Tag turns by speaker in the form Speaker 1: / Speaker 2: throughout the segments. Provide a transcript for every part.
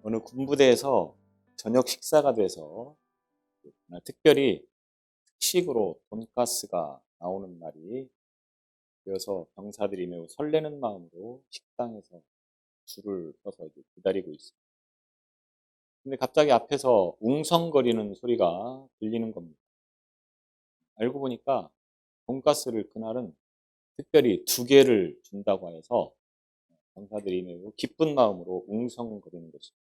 Speaker 1: 어느 군부대에서 저녁 식사가 돼서 특별히 특식으로 돈가스가 나오는 날이 되어서 병사들이 매우 설레는 마음으로 식당에서 줄을 서서 기다리고 있습니다. 근데 갑자기 앞에서 웅성거리는 소리가 들리는 겁니다. 알고 보니까 돈가스를 그날은 특별히 2개를 준다고 해서 병사들이 매우 기쁜 마음으로 웅성거리는 것입니다.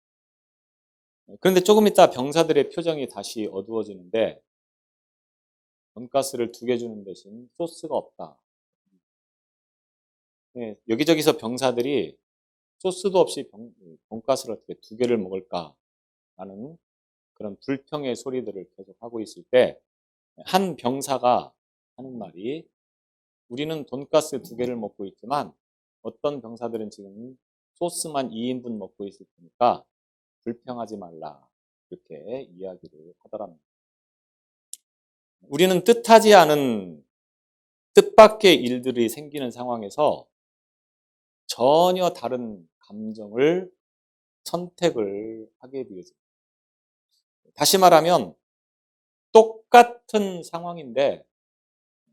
Speaker 1: 그런데 조금 있다 병사들의 표정이 다시 어두워지는데 돈가스를 2개 주는 대신 소스가 없다. 여기저기서 병사들이 소스도 없이 돈가스를 어떻게 2개를 먹을까 하는 그런 불평의 소리들을 계속 하고 있을 때 한 병사가 하는 말이, 우리는 돈가스 2개를 먹고 있지만 어떤 병사들은 지금 소스만 2인분 먹고 있을 테니까 불평하지 말라, 이렇게 이야기를 하더랍니다. 우리는 뜻하지 않은 뜻밖의 일들이 생기는 상황에서 전혀 다른 감정을 선택을 하게 되어집니다. 다시 말하면 똑같은 상황인데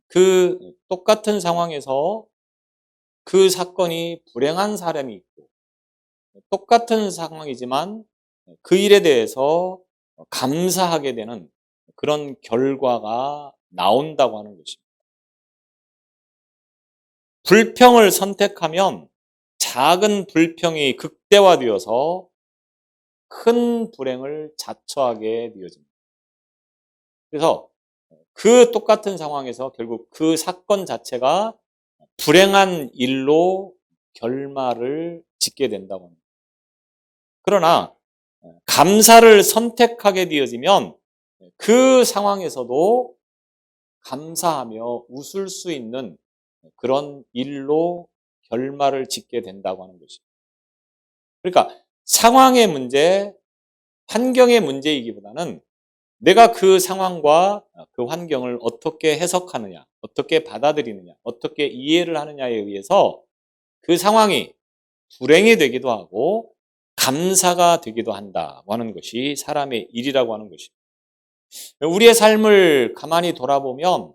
Speaker 1: 그 똑같은 상황에서 그 사건이 불행한 사람이 있고, 똑같은 상황이지만 그 일에 대해서 감사하게 되는 그런 결과가 나온다고 하는 것입니다. 불평을 선택하면 작은 불평이 극대화되어서 큰 불행을 자초하게 되어집니다. 그래서 그 똑같은 상황에서 결국 그 사건 자체가 불행한 일로 결말을 짓게 된다고 합니다. 그러나 감사를 선택하게 되어지면 그 상황에서도 감사하며 웃을 수 있는 그런 일로 결말을 짓게 된다고 하는 것입니다. 그러니까 상황의 문제, 환경의 문제이기보다는 내가 그 상황과 그 환경을 어떻게 해석하느냐, 어떻게 받아들이느냐, 어떻게 이해를 하느냐에 의해서 그 상황이 불행이 되기도 하고 감사가 되기도 한다고 하는 것이 사람의 일이라고 하는 것입니다. 우리의 삶을 가만히 돌아보면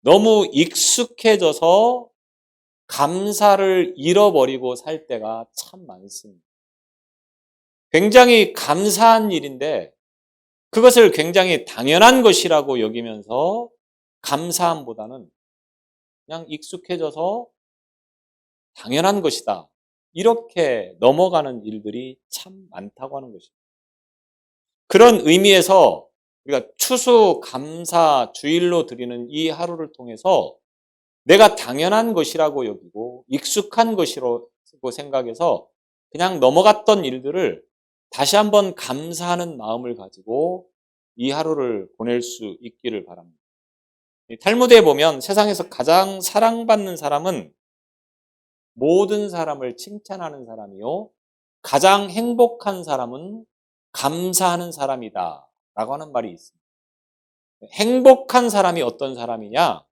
Speaker 1: 너무 익숙해져서 감사를 잃어버리고 살 때가 참 많습니다. 굉장히 감사한 일인데 그것을 굉장히 당연한 것이라고 여기면서 감사함보다는 그냥 익숙해져서 당연한 것이다, 이렇게 넘어가는 일들이 참 많다고 하는 것입니다. 그런 의미에서 우리가 추수감사 주일로 드리는 이 하루를 통해서 내가 당연한 것이라고 여기고 익숙한 것이라고 생각해서 그냥 넘어갔던 일들을 다시 한번 감사하는 마음을 가지고 이 하루를 보낼 수 있기를 바랍니다. 탈무드에 보면 세상에서 가장 사랑받는 사람은 모든 사람을 칭찬하는 사람이요, 가장 행복한 사람은 감사하는 사람이다 라고 하는 말이 있습니다. 행복한 사람이 어떤 사람이냐?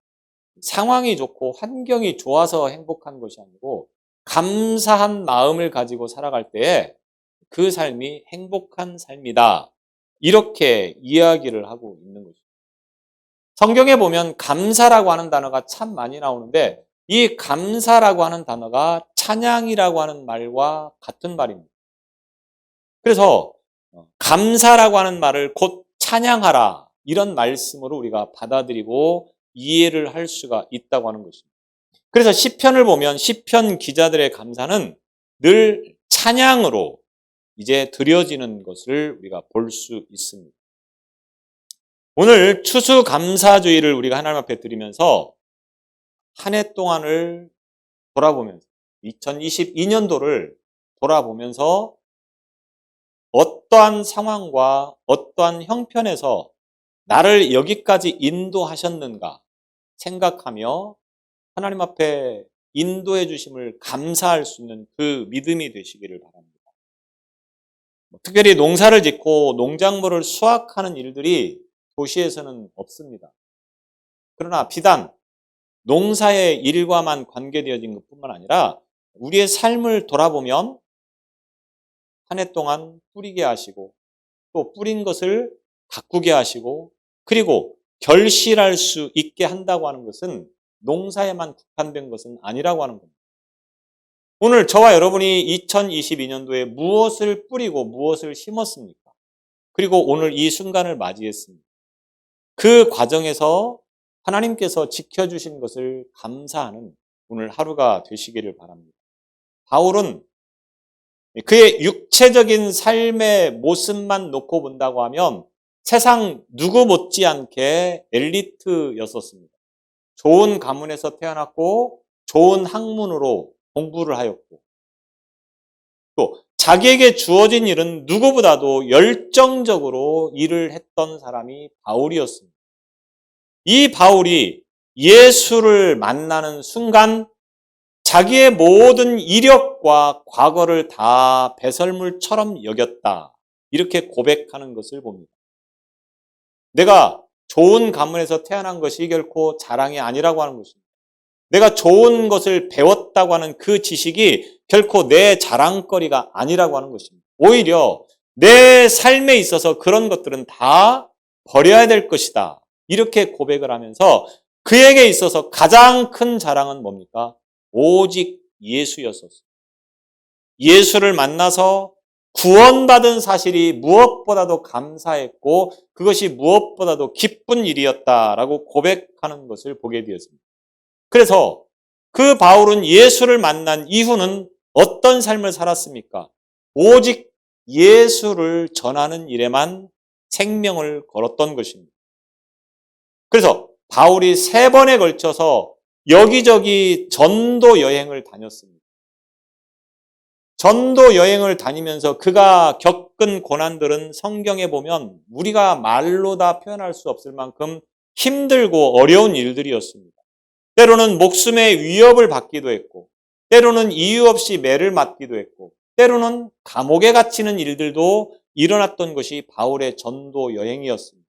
Speaker 1: 상황이 좋고 환경이 좋아서 행복한 것이 아니고 감사한 마음을 가지고 살아갈 때에 그 삶이 행복한 삶이다, 이렇게 이야기를 하고 있는 거죠. 성경에 보면 감사라고 하는 단어가 참 많이 나오는데 이 감사라고 하는 단어가 찬양이라고 하는 말과 같은 말입니다. 그래서 감사라고 하는 말을 곧 찬양하라, 이런 말씀으로 우리가 받아들이고 이해를 할 수가 있다고 하는 것입니다. 그래서 시편을 보면 시편 기자들의 감사는 늘 찬양으로 이제 드려지는 것을 우리가 볼 수 있습니다. 오늘 추수감사주의를 우리가 하나님 앞에 드리면서 한 해 동안을 돌아보면서 2022년도를 돌아보면서 어떠한 상황과 어떠한 형편에서 나를 여기까지 인도하셨는가 생각하며 하나님 앞에 인도해 주심을 감사할 수 있는 그 믿음이 되시기를 바랍니다. 특별히 농사를 짓고 농작물을 수확하는 일들이 도시에서는 없습니다. 그러나 비단 농사의 일과만 관계되어진 것뿐만 아니라 우리의 삶을 돌아보면 한 해 동안 뿌리게 하시고 또 뿌린 것을 가꾸게 하시고 그리고 결실할 수 있게 한다고 하는 것은 농사에만 국한된 것은 아니라고 하는 겁니다. 오늘 저와 여러분이 2022년도에 무엇을 뿌리고 무엇을 심었습니까? 그리고 오늘 이 순간을 맞이했습니다. 그 과정에서 하나님께서 지켜주신 것을 감사하는 오늘 하루가 되시기를 바랍니다. 바울은 그의 육체적인 삶의 모습만 놓고 본다고 하면 세상 누구 못지않게 엘리트였었습니다. 좋은 가문에서 태어났고 좋은 학문으로 공부를 하였고 또 자기에게 주어진 일은 누구보다도 열정적으로 일을 했던 사람이 바울이었습니다. 이 바울이 예수를 만나는 순간 자기의 모든 이력과 과거를 다 배설물처럼 여겼다. 이렇게 고백하는 것을 봅니다. 내가 좋은 가문에서 태어난 것이 결코 자랑이 아니라고 하는 것입니다. 내가 좋은 것을 배웠다고 하는 그 지식이 결코 내 자랑거리가 아니라고 하는 것입니다. 오히려 내 삶에 있어서 그런 것들은 다 버려야 될 것이다. 이렇게 고백을 하면서 그에게 있어서 가장 큰 자랑은 뭡니까? 오직 예수였었어요. 예수를 만나서 구원받은 사실이 무엇보다도 감사했고 그것이 무엇보다도 기쁜 일이었다라고 고백하는 것을 보게 되었습니다. 그래서 그 바울은 예수를 만난 이후는 어떤 삶을 살았습니까? 오직 예수를 전하는 일에만 생명을 걸었던 것입니다. 그래서 바울이 3번에 걸쳐서 여기저기 전도 여행을 다녔습니다. 전도 여행을 다니면서 그가 겪은 고난들은 성경에 보면 우리가 말로 다 표현할 수 없을 만큼 힘들고 어려운 일들이었습니다. 때로는 목숨의 위협을 받기도 했고 때로는 이유 없이 매를 맞기도 했고 때로는 감옥에 갇히는 일들도 일어났던 것이 바울의 전도 여행이었습니다.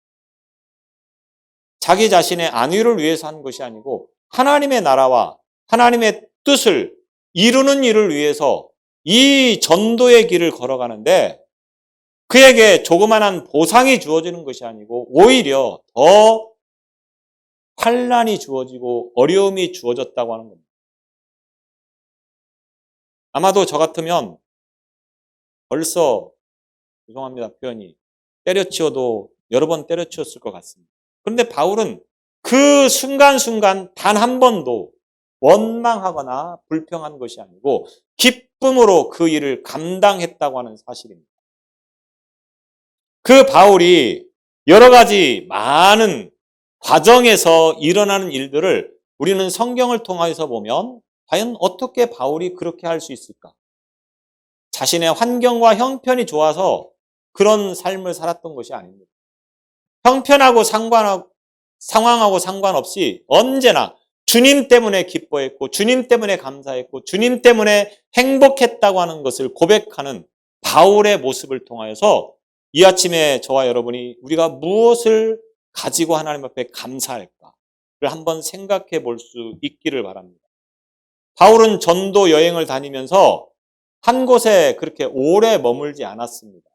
Speaker 1: 자기 자신의 안위를 위해서 한 것이 아니고 하나님의 나라와 하나님의 뜻을 이루는 일을 위해서 이 전도의 길을 걸어가는데 그에게 조그만한 보상이 주어지는 것이 아니고 오히려 더 환난이 주어지고 어려움이 주어졌다고 하는 겁니다. 아마도 저 같으면 벌써 죄송합니다 표현이 때려치워도 여러 번 때려치웠을 것 같습니다. 그런데 바울은 그 순간순간 단 한 번도 원망하거나 불평한 것이 아니고 기쁨으로 그 일을 감당했다고 하는 사실입니다. 그 바울이 여러 가지 많은 과정에서 일어나는 일들을 우리는 성경을 통해서 보면 과연 어떻게 바울이 그렇게 할 수 있을까? 자신의 환경과 형편이 좋아서 그런 삶을 살았던 것이 아닙니다. 형편하고 상황하고 상관없이 언제나 주님 때문에 기뻐했고 주님 때문에 감사했고 주님 때문에 행복했다고 하는 것을 고백하는 바울의 모습을 통하여서 이 아침에 저와 여러분이 우리가 무엇을 가지고 하나님 앞에 감사할까를 한번 생각해 볼 수 있기를 바랍니다. 바울은 전도 여행을 다니면서 한 곳에 그렇게 오래 머물지 않았습니다.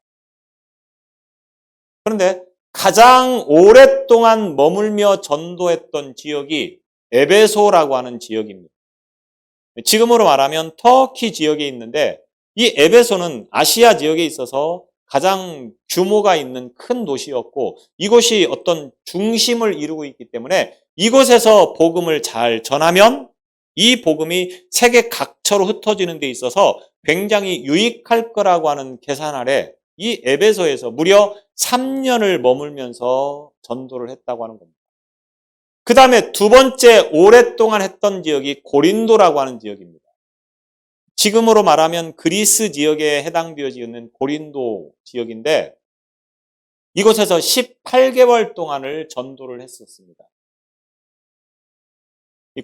Speaker 1: 그런데 가장 오랫동안 머물며 전도했던 지역이 에베소라고 하는 지역입니다. 지금으로 말하면 터키 지역에 있는데 이 에베소는 아시아 지역에 있어서 가장 규모가 있는 큰 도시였고 이곳이 어떤 중심을 이루고 있기 때문에 이곳에서 복음을 잘 전하면 이 복음이 세계 각처로 흩어지는 데 있어서 굉장히 유익할 거라고 하는 계산 아래 이 에베소에서 무려 3년을 머물면서 전도를 했다고 하는 겁니다. 그 다음에 두 번째 오랫동안 했던 지역이 고린도라고 하는 지역입니다. 지금으로 말하면 그리스 지역에 해당되어지는 고린도 지역인데 이곳에서 18개월 동안을 전도를 했었습니다.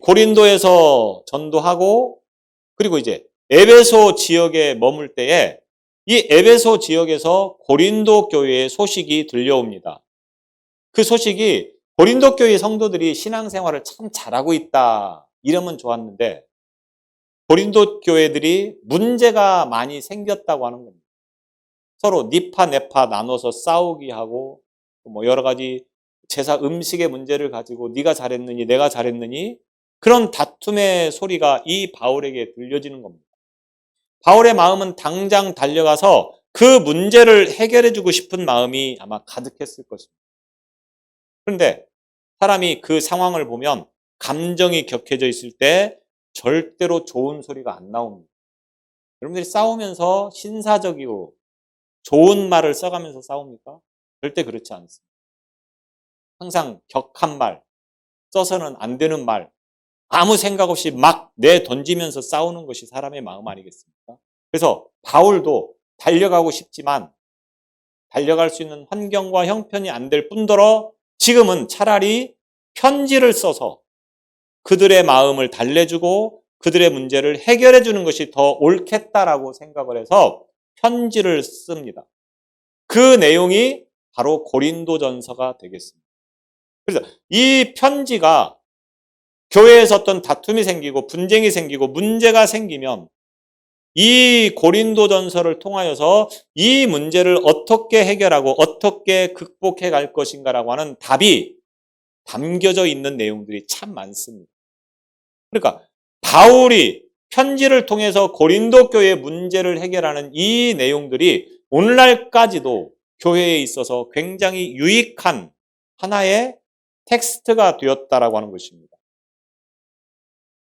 Speaker 1: 고린도에서 전도하고 그리고 이제 에베소 지역에 머물 때에 이 에베소 지역에서 고린도 교회의 소식이 들려옵니다. 그 소식이 고린도 교회 성도들이 신앙생활을 참 잘하고 있다 이러면 좋았는데 고린도 교회들이 문제가 많이 생겼다고 하는 겁니다. 서로 니파 네파 나눠서 싸우기 하고 뭐 여러 가지 제사 음식의 문제를 가지고 네가 잘했느니 내가 잘했느니 그런 다툼의 소리가 이 바울에게 들려지는 겁니다. 바울의 마음은 당장 달려가서 그 문제를 해결해 주고 싶은 마음이 아마 가득했을 것입니다. 그런데 사람이 그 상황을 보면 감정이 격해져 있을 때 절대로 좋은 소리가 안 나옵니다. 여러분들이 싸우면서 신사적이고 좋은 말을 써가면서 싸웁니까? 절대 그렇지 않습니다. 항상 격한 말, 써서는 안 되는 말, 아무 생각 없이 막 내던지면서 싸우는 것이 사람의 마음 아니겠습니까? 그래서 바울도 달려가고 싶지만 달려갈 수 있는 환경과 형편이 안 될 뿐더러 지금은 차라리 편지를 써서 그들의 마음을 달래주고 그들의 문제를 해결해 주는 것이 더 옳겠다라고 생각을 해서 편지를 씁니다. 그 내용이 바로 고린도전서가 되겠습니다. 그래서 이 편지가 교회에서 어떤 다툼이 생기고 분쟁이 생기고 문제가 생기면 이 고린도전서를 통하여서 이 문제를 어떻게 해결하고 어떻게 극복해 갈 것인가라고 하는 답이 담겨져 있는 내용들이 참 많습니다. 그러니까 바울이 편지를 통해서 고린도 교회의 문제를 해결하는 이 내용들이 오늘날까지도 교회에 있어서 굉장히 유익한 하나의 텍스트가 되었다라고 하는 것입니다.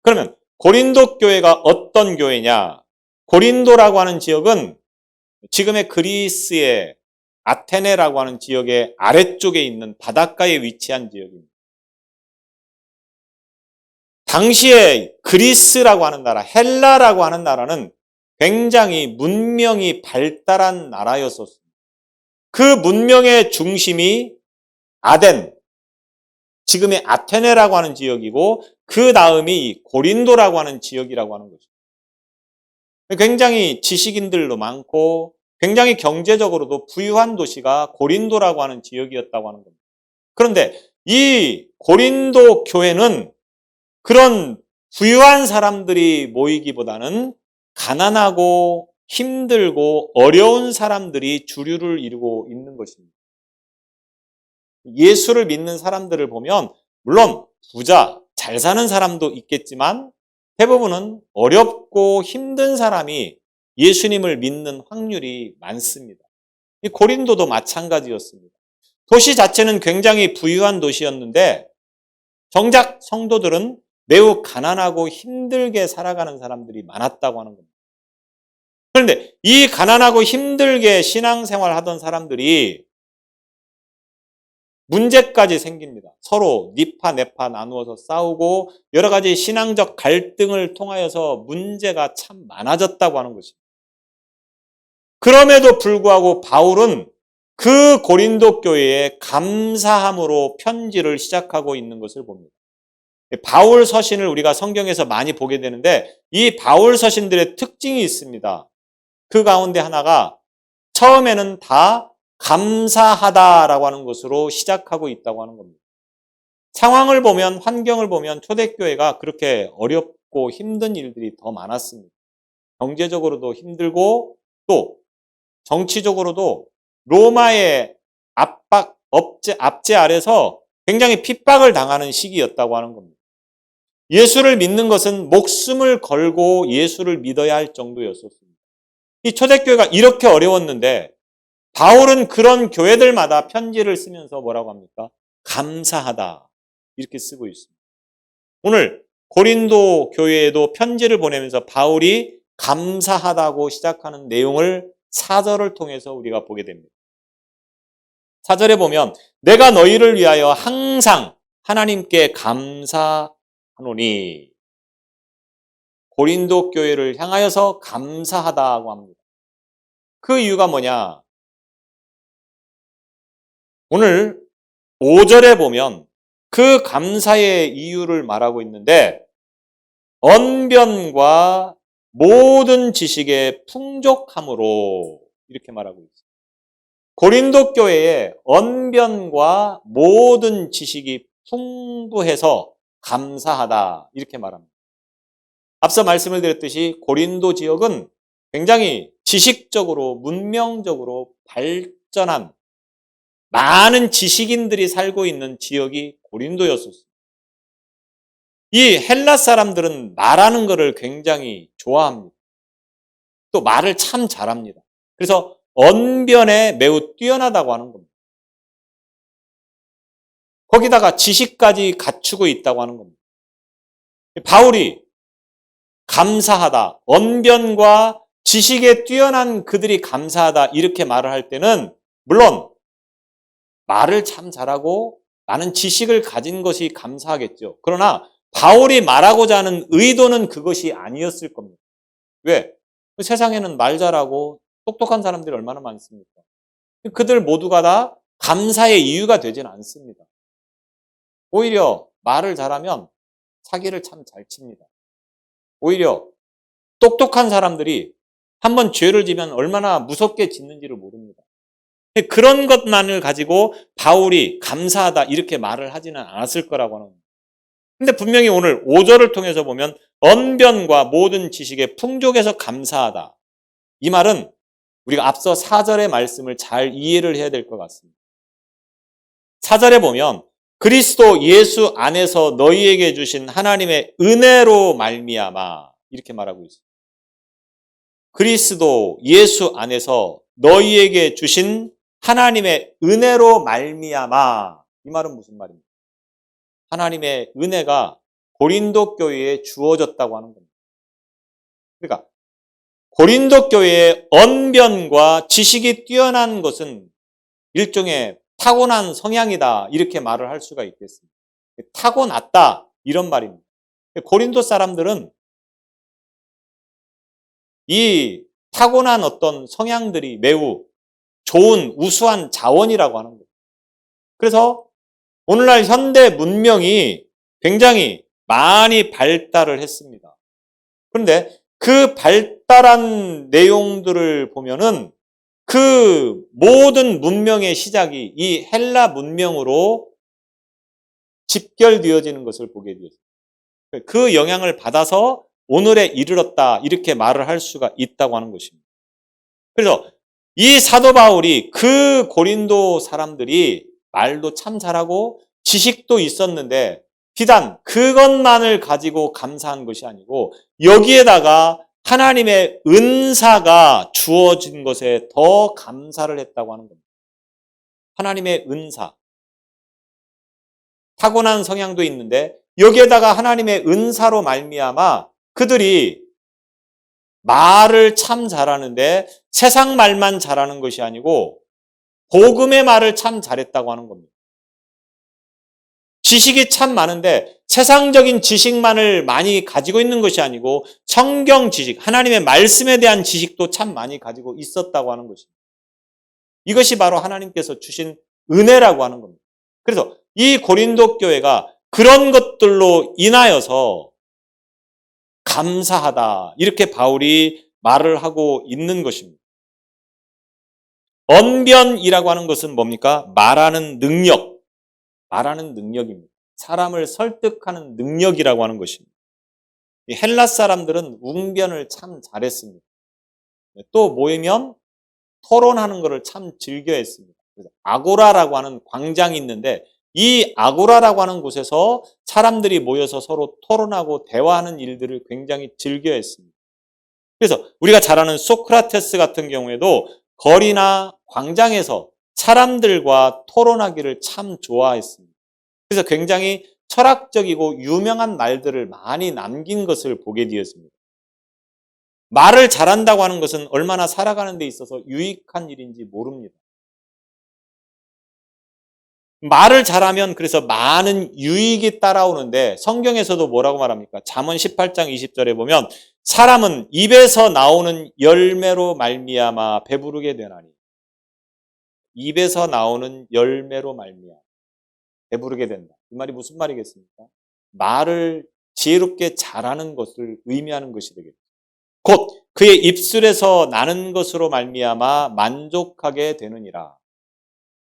Speaker 1: 그러면 고린도 교회가 어떤 교회냐? 고린도라고 하는 지역은 지금의 그리스의 아테네라고 하는 지역의 아래쪽에 있는 바닷가에 위치한 지역입니다. 당시에 그리스라고 하는 나라, 헬라라고 하는 나라는 굉장히 문명이 발달한 나라였었습니다. 그 문명의 중심이 아덴, 지금의 아테네라고 하는 지역이고 그 다음이 고린도라고 하는 지역이라고 하는 것입니다. 굉장히 지식인들도 많고 굉장히 경제적으로도 부유한 도시가 고린도라고 하는 지역이었다고 하는 겁니다. 그런데 이 고린도 교회는 그런 부유한 사람들이 모이기보다는 가난하고 힘들고 어려운 사람들이 주류를 이루고 있는 것입니다. 예수를 믿는 사람들을 보면 물론 부자, 잘 사는 사람도 있겠지만 대부분은 어렵고 힘든 사람이 예수님을 믿는 확률이 많습니다. 이 고린도도 마찬가지였습니다. 도시 자체는 굉장히 부유한 도시였는데 정작 성도들은 매우 가난하고 힘들게 살아가는 사람들이 많았다고 하는 겁니다. 그런데 이 가난하고 힘들게 신앙생활 하던 사람들이 문제까지 생깁니다. 서로 니파 네파 나누어서 싸우고 여러 가지 신앙적 갈등을 통하여서 문제가 참 많아졌다고 하는 것입니다. 그럼에도 불구하고 바울은 그 고린도 교회에 감사함으로 편지를 시작하고 있는 것을 봅니다. 바울 서신을 우리가 성경에서 많이 보게 되는데 이 바울 서신들의 특징이 있습니다. 그 가운데 하나가 처음에는 다 감사하다라고 하는 것으로 시작하고 있다고 하는 겁니다. 상황을 보면 환경을 보면 초대교회가 그렇게 어렵고 힘든 일들이 더 많았습니다. 경제적으로도 힘들고 또 정치적으로도 로마의 압제 아래서 굉장히 핍박을 당하는 시기였다고 하는 겁니다. 예수를 믿는 것은 목숨을 걸고 예수를 믿어야 할 정도였었습니다. 이 초대교회가 이렇게 어려웠는데 바울은 그런 교회들마다 편지를 쓰면서 뭐라고 합니까? 감사하다 이렇게 쓰고 있습니다. 오늘 고린도 교회에도 편지를 보내면서 바울이 감사하다고 시작하는 내용을 4절을 통해서 우리가 보게 됩니다. 4절에 보면 내가 너희를 위하여 항상 하나님께 감사하노니 고린도 교회를 향하여서 감사하다고 합니다. 그 이유가 뭐냐? 오늘 5절에 보면 그 감사의 이유를 말하고 있는데 언변과 모든 지식의 풍족함으로 이렇게 말하고 있습니다. 고린도 교회에 언변과 모든 지식이 풍부해서 감사하다 이렇게 말합니다. 앞서 말씀을 드렸듯이 고린도 지역은 굉장히 지식적으로 문명적으로 발전한 많은 지식인들이 살고 있는 지역이 고린도였었어요. 이 헬라 사람들은 말하는 것을 굉장히 좋아합니다. 또 말을 참 잘합니다. 그래서 언변에 매우 뛰어나다고 하는 겁니다. 거기다가 지식까지 갖추고 있다고 하는 겁니다. 바울이 감사하다, 언변과 지식에 뛰어난 그들이 감사하다 이렇게 말을 할 때는 물론 말을 참 잘하고 많은 지식을 가진 것이 감사하겠죠. 그러나 바울이 말하고자 하는 의도는 그것이 아니었을 겁니다. 왜? 세상에는 말 잘하고 똑똑한 사람들이 얼마나 많습니까? 그들 모두가 다 감사의 이유가 되지는 않습니다. 오히려 말을 잘하면 사기를 참 잘 칩니다. 오히려 똑똑한 사람들이 한번 죄를 지면 얼마나 무섭게 짓는지를 모릅니다. 그런 것만을 가지고 바울이 감사하다 이렇게 말을 하지는 않았을 거라고 하는 겁니다. 근데 분명히 오늘 5절을 통해서 보면 언변과 모든 지식의 풍족에서 감사하다. 이 말은 우리가 앞서 4절의 말씀을 잘 이해를 해야 될 것 같습니다. 4절에 보면 그리스도 예수 안에서 너희에게 주신 하나님의 은혜로 말미암아 이렇게 말하고 있습니다. 그리스도 예수 안에서 너희에게 주신 하나님의 은혜로 말미암아 이 말은 무슨 말입니까? 하나님의 은혜가 고린도 교회에 주어졌다고 하는 겁니다. 그러니까 고린도 교회의 언변과 지식이 뛰어난 것은 일종의 타고난 성향이다 이렇게 말을 할 수가 있겠습니다. 타고났다 이런 말입니다. 고린도 사람들은 이 타고난 어떤 성향들이 매우 좋은 우수한 자원이라고 하는 거예요. 그래서 오늘날 현대 문명이 굉장히 많이 발달을 했습니다. 그런데 그 발달한 내용들을 보면은 그 모든 문명의 시작이 이 헬라 문명으로 집결되어지는 것을 보게 되었습니다. 그 영향을 받아서 오늘에 이르렀다 이렇게 말을 할 수가 있다고 하는 것입니다. 그래서 이 사도 바울이 그 고린도 사람들이 말도 참 잘하고 지식도 있었는데 비단 그것만을 가지고 감사한 것이 아니고 여기에다가 하나님의 은사가 주어진 것에 더 감사를 했다고 하는 겁니다. 하나님의 은사. 타고난 성향도 있는데 여기에다가 하나님의 은사로 말미암아 그들이 말을 참 잘하는데 세상 말만 잘하는 것이 아니고 복음의 말을 참 잘했다고 하는 겁니다. 지식이 참 많은데 세상적인 지식만을 많이 가지고 있는 것이 아니고 성경 지식, 하나님의 말씀에 대한 지식도 참 많이 가지고 있었다고 하는 것입니다. 이것이 바로 하나님께서 주신 은혜라고 하는 겁니다. 그래서 이 고린도 교회가 그런 것들로 인하여서 감사하다 이렇게 바울이 말을 하고 있는 것입니다. 언변이라고 하는 것은 뭡니까? 말하는 능력, 말하는 능력입니다. 사람을 설득하는 능력이라고 하는 것입니다. 헬라 사람들은 웅변을 참 잘했습니다. 또 모이면 토론하는 것을 참 즐겨했습니다. 아고라라고 하는 광장이 있는데 이 아고라라고 하는 곳에서 사람들이 모여서 서로 토론하고 대화하는 일들을 굉장히 즐겨했습니다. 그래서 우리가 잘 아는 소크라테스 같은 경우에도 거리나 광장에서 사람들과 토론하기를 참 좋아했습니다. 그래서 굉장히 철학적이고 유명한 말들을 많이 남긴 것을 보게 되었습니다. 말을 잘한다고 하는 것은 얼마나 살아가는 데 있어서 유익한 일인지 모릅니다. 말을 잘하면 그래서 많은 유익이 따라오는데 성경에서도 뭐라고 말합니까? 잠언 18장 20절에 보면 사람은 입에서 나오는 열매로 말미암아 배부르게 되나니 입에서 나오는 열매로 말미암아 배부르게 된다. 이 말이 무슨 말이겠습니까? 말을 지혜롭게 잘하는 것을 의미하는 것이 되겠죠. 곧 그의 입술에서 나는 것으로 말미암아 만족하게 되느니라.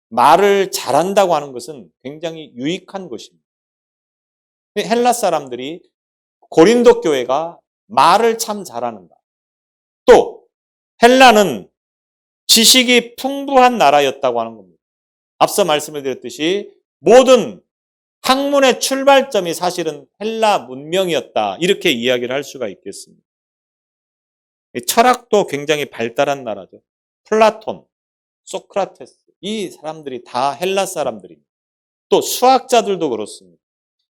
Speaker 1: 말을 잘한다고 하는 것은 굉장히 유익한 것입니다. 헬라 사람들이 고린도 교회가 말을 참 잘하는가. 또 헬라는 지식이 풍부한 나라였다고 하는 겁니다. 앞서 말씀을 드렸듯이 모든 학문의 출발점이 사실은 헬라 문명이었다. 이렇게 이야기를 할 수가 있겠습니다. 철학도 굉장히 발달한 나라죠. 플라톤, 소크라테스, 이 사람들이 다 헬라 사람들입니다. 또 수학자들도 그렇습니다.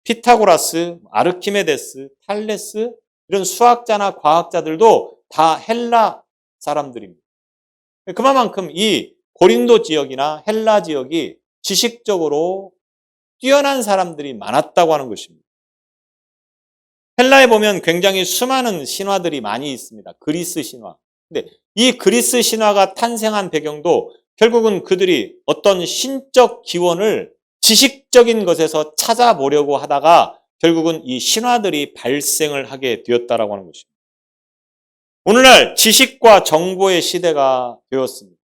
Speaker 1: 피타고라스, 아르키메데스, 탈레스 이런 수학자나 과학자들도 다 헬라 사람들입니다. 그만큼 이 고린도 지역이나 헬라 지역이 지식적으로 뛰어난 사람들이 많았다고 하는 것입니다. 헬라에 보면 굉장히 수많은 신화들이 많이 있습니다. 그리스 신화. 근데 이 그리스 신화가 탄생한 배경도 결국은 그들이 어떤 신적 기원을 지식적인 것에서 찾아보려고 하다가 결국은 이 신화들이 발생을 하게 되었다라고 하는 것입니다. 오늘날 지식과 정보의 시대가 되었습니다.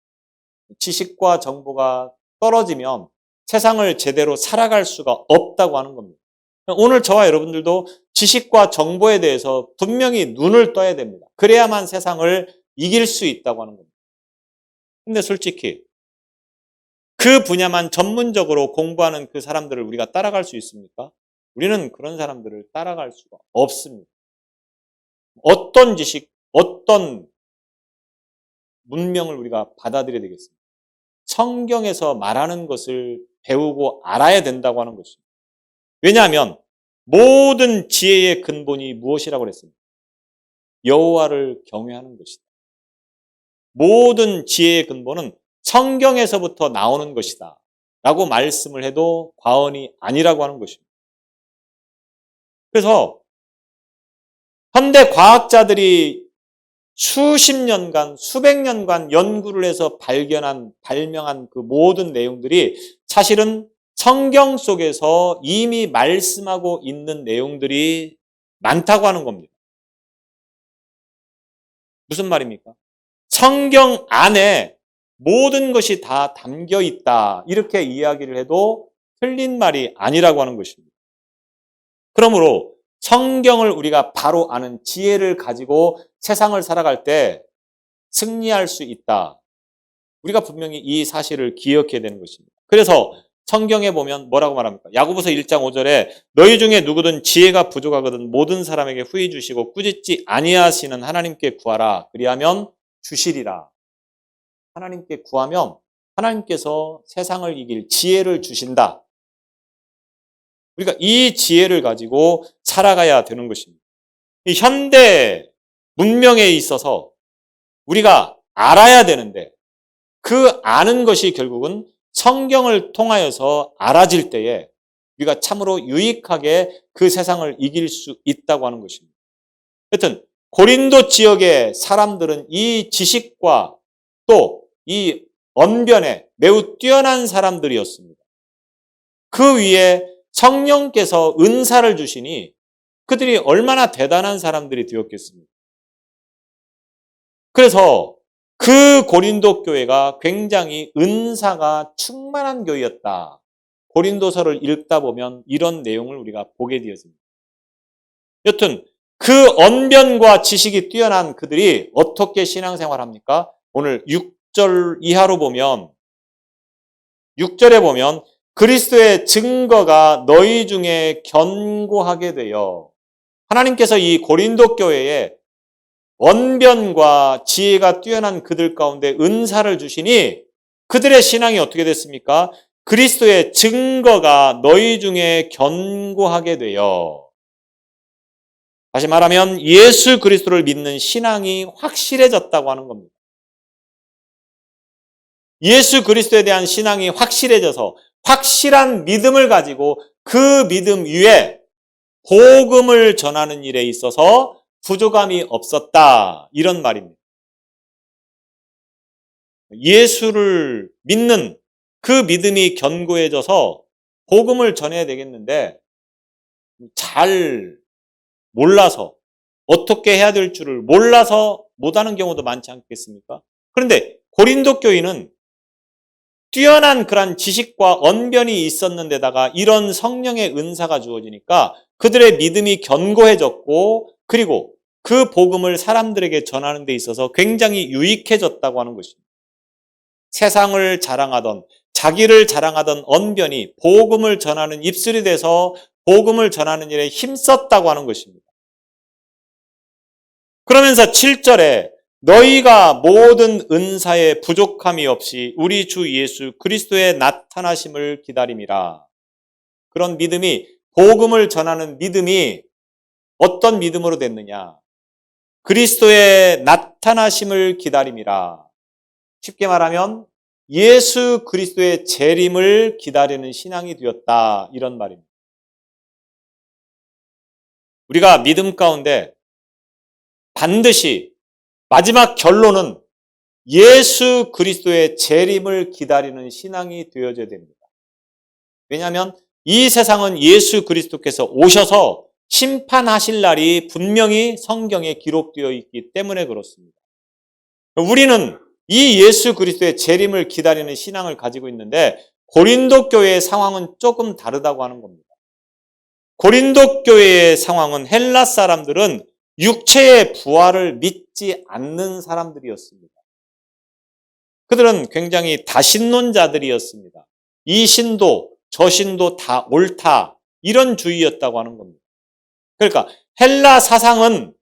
Speaker 1: 지식과 정보가 떨어지면 세상을 제대로 살아갈 수가 없다고 하는 겁니다. 오늘 저와 여러분들도 지식과 정보에 대해서 분명히 눈을 떠야 됩니다. 그래야만 세상을 이길 수 있다고 하는 겁니다. 근데 솔직히 그 분야만 전문적으로 공부하는 그 사람들을 우리가 따라갈 수 있습니까? 우리는 그런 사람들을 따라갈 수가 없습니다. 어떤 지식, 어떤 문명을 우리가 받아들여야 되겠습니까? 성경에서 말하는 것을 배우고 알아야 된다고 하는 것입니다. 왜냐하면 모든 지혜의 근본이 무엇이라고 그랬습니까? 여호와를 경외하는 것이다. 모든 지혜의 근본은 성경에서부터 나오는 것이다 라고 말씀을 해도 과언이 아니라고 하는 것입니다. 그래서 현대 과학자들이 수십 년간, 수백 년간 연구를 해서 발명한 그 모든 내용들이 사실은 성경 속에서 이미 말씀하고 있는 내용들이 많다고 하는 겁니다. 무슨 말입니까? 성경 안에 모든 것이 다 담겨 있다. 이렇게 이야기를 해도 틀린 말이 아니라고 하는 것입니다. 그러므로 성경을 우리가 바로 아는 지혜를 가지고 세상을 살아갈 때 승리할 수 있다. 우리가 분명히 이 사실을 기억해야 되는 것입니다. 그래서 성경에 보면 뭐라고 말합니까? 야고보서 1장 5절에 너희 중에 누구든 지혜가 부족하거든 모든 사람에게 후히 주시고 꾸짖지 아니하시는 하나님께 구하라. 그리하면 주시리라. 하나님께 구하면 하나님께서 세상을 이길 지혜를 주신다. 우리가 이 지혜를 가지고 살아가야 되는 것입니다. 이 현대 문명에 있어서 우리가 알아야 되는데 그 아는 것이 결국은 성경을 통하여서 알아질 때에 우리가 참으로 유익하게 그 세상을 이길 수 있다고 하는 것입니다. 하여튼 고린도 지역의 사람들은 이 지식과 또 이 언변에 매우 뛰어난 사람들이었습니다. 그 위에 성령께서 은사를 주시니 그들이 얼마나 대단한 사람들이 되었겠습니까? 그래서 그 고린도 교회가 굉장히 은사가 충만한 교회였다. 고린도서를 읽다 보면 이런 내용을 우리가 보게 되었습니다. 여튼 그 언변과 지식이 뛰어난 그들이 어떻게 신앙생활합니까? 오늘 6절 이하로 보면 6절에 보면 그리스도의 증거가 너희 중에 견고하게 되어 하나님께서 이 고린도 교회에 언변과 지혜가 뛰어난 그들 가운데 은사를 주시니 그들의 신앙이 어떻게 됐습니까? 그리스도의 증거가 너희 중에 견고하게 되어 다시 말하면 예수 그리스도를 믿는 신앙이 확실해졌다고 하는 겁니다. 예수 그리스도에 대한 신앙이 확실해져서 확실한 믿음을 가지고 그 믿음 위에 복음을 전하는 일에 있어서 부족함이 없었다. 이런 말입니다. 예수를 믿는 그 믿음이 견고해져서 복음을 전해야 되겠는데 잘 몰라서 어떻게 해야 될 줄을 몰라서 못하는 경우도 많지 않겠습니까? 그런데 고린도 교인은 뛰어난 그런 지식과 언변이 있었는데다가 이런 성령의 은사가 주어지니까 그들의 믿음이 견고해졌고 그리고 그 복음을 사람들에게 전하는 데 있어서 굉장히 유익해졌다고 하는 것입니다. 세상을 자랑하던, 자기를 자랑하던 언변이 복음을 전하는 입술이 돼서 복음을 전하는 일에 힘썼다고 하는 것입니다. 그러면서 7절에 너희가 모든 은사에 부족함이 없이 우리 주 예수 그리스도의 나타나심을 기다림이라. 그런 믿음이, 복음을 전하는 믿음이 어떤 믿음으로 됐느냐? 그리스도의 나타나심을 기다림이라. 쉽게 말하면 예수 그리스도의 재림을 기다리는 신앙이 되었다, 이런 말입니다. 우리가 믿음 가운데 반드시 마지막 결론은 예수 그리스도의 재림을 기다리는 신앙이 되어져야 됩니다. 왜냐하면 이 세상은 예수 그리스도께서 오셔서 심판하실 날이 분명히 성경에 기록되어 있기 때문에 그렇습니다. 우리는 이 예수 그리스도의 재림을 기다리는 신앙을 가지고 있는데 고린도 교회의 상황은 조금 다르다고 하는 겁니다. 고린도 교회의 상황은 헬라 사람들은 육체의 부활을 믿지 않는 사람들이었습니다. 그들은 굉장히 다신론자들이었습니다. 이 신도 저 신도 다 옳다, 이런 주의였다고 하는 겁니다. 그러니까 헬라 사상은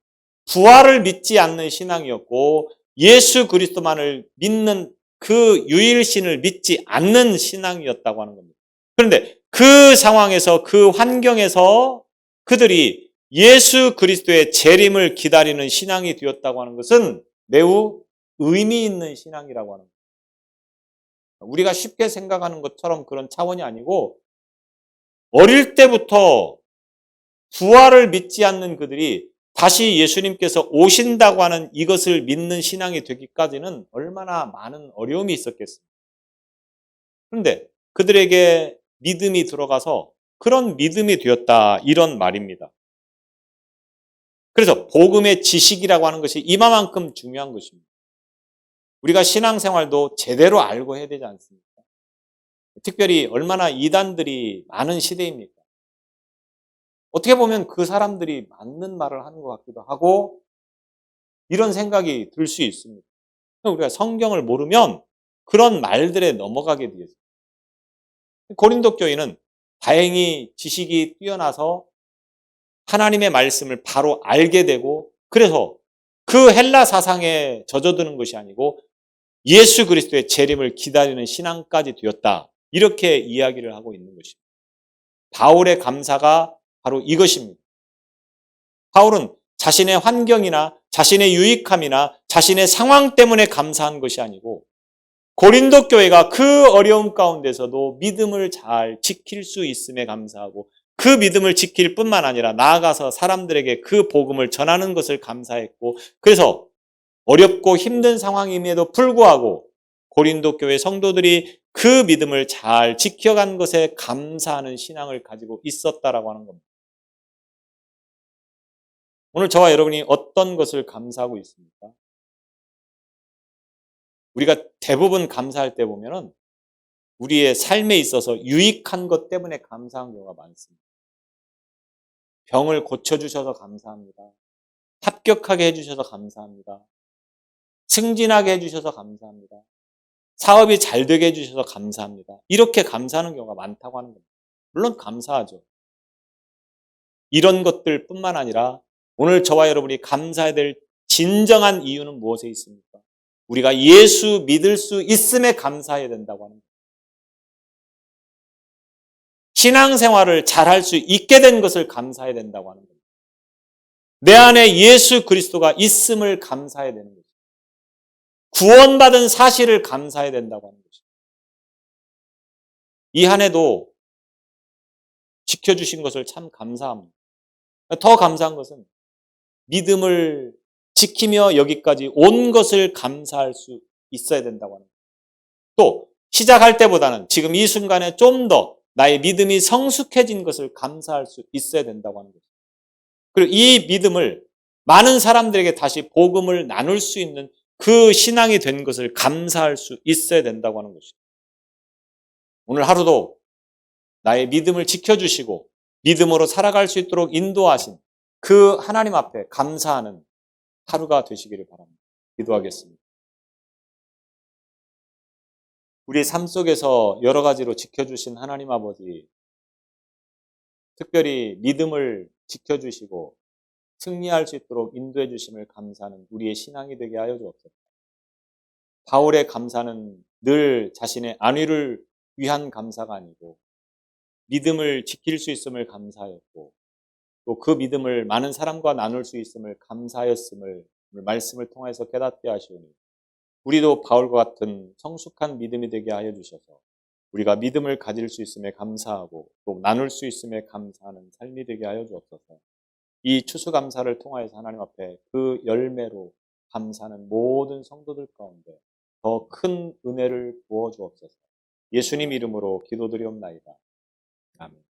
Speaker 1: 부활을 믿지 않는 신앙이었고 예수 그리스도만을 믿는 그 유일신을 믿지 않는 신앙이었다고 하는 겁니다. 그런데 그 상황에서, 그 환경에서 그들이 예수 그리스도의 재림을 기다리는 신앙이 되었다고 하는 것은 매우 의미 있는 신앙이라고 하는 겁니다. 우리가 쉽게 생각하는 것처럼 그런 차원이 아니고 어릴 때부터 부활을 믿지 않는 그들이 다시 예수님께서 오신다고 하는 이것을 믿는 신앙이 되기까지는 얼마나 많은 어려움이 있었겠습니까? 그런데 그들에게 믿음이 들어가서 그런 믿음이 되었다, 이런 말입니다. 그래서 복음의 지식이라고 하는 것이 이만큼 중요한 것입니다. 우리가 신앙생활도 제대로 알고 해야 되지 않습니까? 특별히 얼마나 이단들이 많은 시대입니까? 어떻게 보면 그 사람들이 맞는 말을 하는 것 같기도 하고 이런 생각이 들 수 있습니다. 우리가 성경을 모르면 그런 말들에 넘어가게 되었어요. 고린도 교회는 다행히 지식이 뛰어나서 하나님의 말씀을 바로 알게 되고, 그래서 그 헬라 사상에 젖어드는 것이 아니고 예수 그리스도의 재림을 기다리는 신앙까지 되었다, 이렇게 이야기를 하고 있는 것입니다. 바울의 감사가 바로 이것입니다. 바울은 자신의 환경이나 자신의 유익함이나 자신의 상황 때문에 감사한 것이 아니고 고린도 교회가 그 어려움 가운데서도 믿음을 잘 지킬 수 있음에 감사하고 그 믿음을 지킬 뿐만 아니라 나아가서 사람들에게 그 복음을 전하는 것을 감사했고, 그래서 어렵고 힘든 상황임에도 불구하고 고린도 교회 성도들이 그 믿음을 잘 지켜간 것에 감사하는 신앙을 가지고 있었다라고 하는 겁니다. 오늘 저와 여러분이 어떤 것을 감사하고 있습니까? 우리가 대부분 감사할 때 보면은 우리의 삶에 있어서 유익한 것 때문에 감사한 경우가 많습니다. 병을 고쳐주셔서 감사합니다. 합격하게 해주셔서 감사합니다. 승진하게 해주셔서 감사합니다. 사업이 잘 되게 해주셔서 감사합니다. 이렇게 감사하는 경우가 많다고 하는 겁니다. 물론 감사하죠. 이런 것들 뿐만 아니라 오늘 저와 여러분이 감사해야 될 진정한 이유는 무엇에 있습니까? 우리가 예수 믿을 수 있음에 감사해야 된다고 하는 겁니다. 신앙생활을 잘할 수 있게 된 것을 감사해야 된다고 하는 겁니다. 내 안에 예수 그리스도가 있음을 감사해야 되는 거죠. 구원받은 사실을 감사해야 된다고 하는 거죠. 이 한 해도 지켜주신 것을 참 감사합니다. 더 감사한 것은 믿음을 지키며 여기까지 온 것을 감사할 수 있어야 된다고 하는 거예요. 또 시작할 때보다는 지금 이 순간에 좀 더 나의 믿음이 성숙해진 것을 감사할 수 있어야 된다고 하는 거죠. 그리고 이 믿음을 많은 사람들에게 다시 복음을 나눌 수 있는 그 신앙이 된 것을 감사할 수 있어야 된다고 하는 것이죠. 오늘 하루도 나의 믿음을 지켜주시고 믿음으로 살아갈 수 있도록 인도하신 그 하나님 앞에 감사하는 하루가 되시기를 바랍니다. 기도하겠습니다. 우리 삶 속에서 여러 가지로 지켜주신 하나님 아버지, 특별히 믿음을 지켜주시고 승리할 수 있도록 인도해 주심을 감사하는 우리의 신앙이 되게 하여 주옵소서. 바울의 감사는 늘 자신의 안위를 위한 감사가 아니고 믿음을 지킬 수 있음을 감사하였고 또 그 믿음을 많은 사람과 나눌 수 있음을 감사하였음을 오늘 말씀을 통해서 깨닫게 하시오니 우리도 바울과 같은 성숙한 믿음이 되게 하여 주셔서 우리가 믿음을 가질 수 있음에 감사하고 또 나눌 수 있음에 감사하는 삶이 되게 하여 주옵소서. 이 추수감사를 통하여서 하나님 앞에 그 열매로 감사하는 모든 성도들 가운데 더 큰 은혜를 부어 주옵소서. 예수님 이름으로 기도드리옵나이다. 아멘.